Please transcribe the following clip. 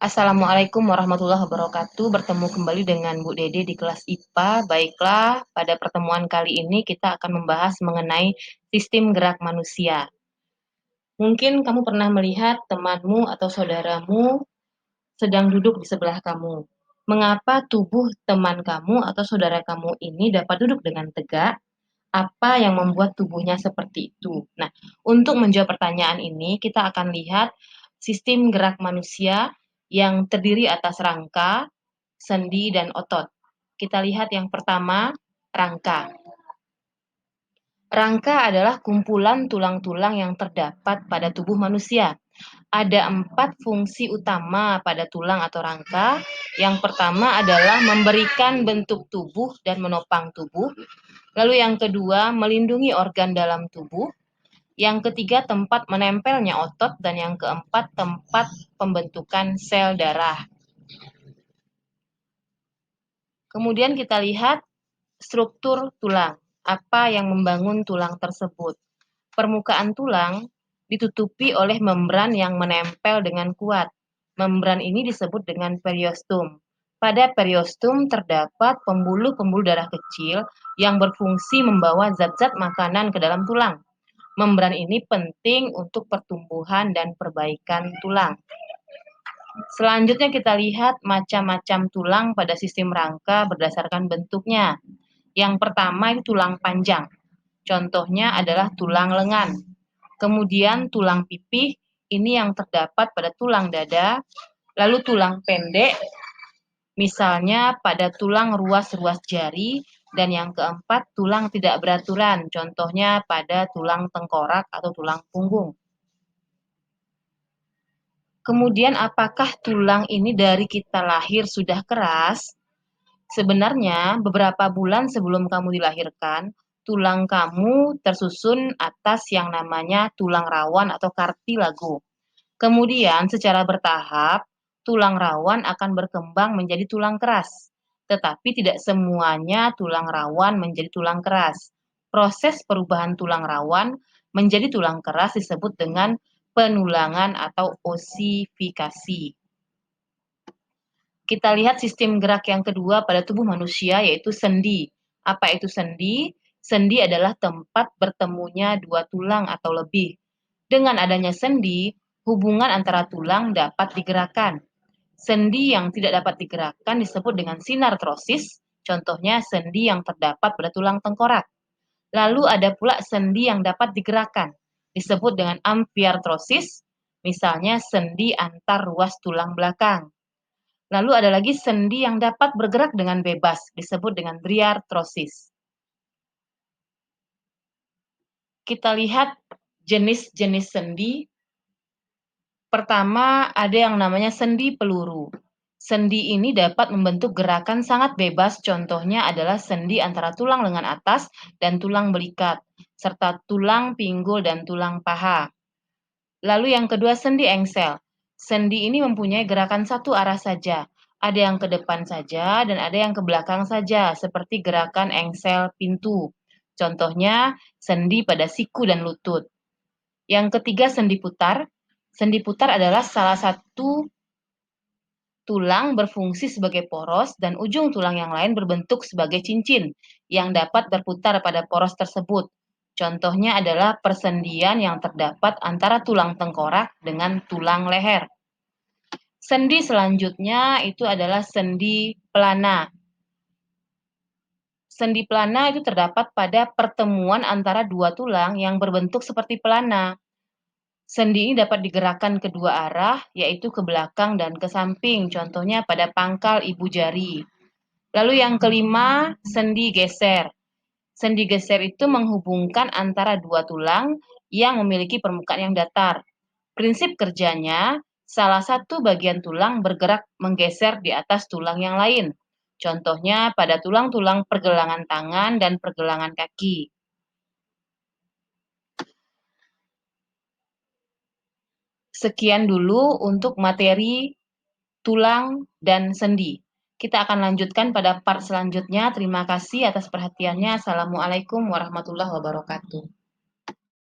Assalamualaikum warahmatullahi wabarakatuh. Bertemu kembali dengan Bu Dede di kelas IPA. Baiklah, pada pertemuan kali ini kita akan membahas mengenai sistem gerak manusia. Mungkin kamu pernah melihat temanmu atau saudaramu sedang duduk di sebelah kamu. Mengapa tubuh teman kamu atau saudara kamu ini dapat duduk dengan tegak? Apa yang membuat tubuhnya seperti itu? Nah, untuk menjawab pertanyaan ini, kita akan lihat sistem gerak manusia yang terdiri atas rangka, sendi, dan otot. Kita lihat yang pertama, rangka. Rangka adalah kumpulan tulang-tulang yang terdapat pada tubuh manusia. Ada 4 fungsi utama pada tulang atau rangka. Yang pertama adalah memberikan bentuk tubuh dan menopang tubuh. Lalu yang kedua, melindungi organ dalam tubuh. Yang ketiga, tempat menempelnya otot. Dan yang keempat, tempat pembentukan sel darah. Kemudian kita lihat struktur tulang. Apa yang membangun tulang tersebut? Permukaan tulang ditutupi oleh membran yang menempel dengan kuat. Membran ini disebut dengan periostum. Pada periostum terdapat pembuluh-pembuluh darah kecil yang berfungsi membawa zat-zat makanan ke dalam tulang. Membran ini penting untuk pertumbuhan dan perbaikan tulang. Selanjutnya kita lihat macam-macam tulang pada sistem rangka berdasarkan bentuknya. Yang pertama itu tulang panjang. Contohnya adalah tulang lengan. Kemudian tulang pipih, ini yang terdapat pada tulang dada. Lalu tulang pendek, misalnya pada tulang ruas-ruas jari. Dan yang keempat, tulang tidak beraturan. Contohnya pada tulang tengkorak atau tulang punggung. Kemudian apakah tulang ini dari kita lahir sudah keras? Sebenarnya beberapa bulan sebelum kamu dilahirkan, tulang kamu tersusun atas yang namanya tulang rawan atau cartilago. Kemudian secara bertahap, tulang rawan akan berkembang menjadi tulang keras. Tetapi tidak semuanya tulang rawan menjadi tulang keras. Proses perubahan tulang rawan menjadi tulang keras disebut dengan penulangan atau osifikasi. Kita lihat sistem gerak yang kedua pada tubuh manusia, yaitu sendi. Apa itu sendi? Sendi adalah tempat bertemunya dua tulang atau lebih. Dengan adanya sendi, hubungan antara tulang dapat digerakkan. Sendi yang tidak dapat digerakkan disebut dengan sinartrosis, contohnya sendi yang terdapat pada tulang tengkorak. Lalu ada pula sendi yang dapat digerakkan, disebut dengan amfiartrosis, misalnya sendi antar ruas tulang belakang. Lalu ada lagi sendi yang dapat bergerak dengan bebas, disebut dengan briartrosis. Kita lihat jenis-jenis sendi. Pertama, ada yang namanya sendi peluru. Sendi ini dapat membentuk gerakan sangat bebas, contohnya adalah sendi antara tulang lengan atas dan tulang belikat, serta tulang pinggul dan tulang paha. Lalu yang kedua, sendi engsel. Sendi ini mempunyai gerakan satu arah saja. Ada yang ke depan saja dan ada yang ke belakang saja, seperti gerakan engsel pintu. Contohnya, sendi pada siku dan lutut. Yang ketiga, sendi putar. Sendi putar adalah salah satu tulang berfungsi sebagai poros dan ujung tulang yang lain berbentuk sebagai cincin yang dapat berputar pada poros tersebut. Contohnya adalah persendian yang terdapat antara tulang tengkorak dengan tulang leher. Sendi selanjutnya itu adalah sendi pelana. Sendi pelana itu terdapat pada pertemuan antara dua tulang yang berbentuk seperti pelana. Sendi ini dapat digerakkan kedua arah, yaitu ke belakang dan ke samping, contohnya pada pangkal ibu jari. Lalu yang kelima, sendi geser. Sendi geser itu menghubungkan antara dua tulang yang memiliki permukaan yang datar. Prinsip kerjanya, salah satu bagian tulang bergerak menggeser di atas tulang yang lain. Contohnya pada tulang-tulang pergelangan tangan dan pergelangan kaki. Sekian dulu untuk materi tulang dan sendi. Kita akan lanjutkan pada part selanjutnya. Terima kasih atas perhatiannya. Assalamualaikum warahmatullahi wabarakatuh.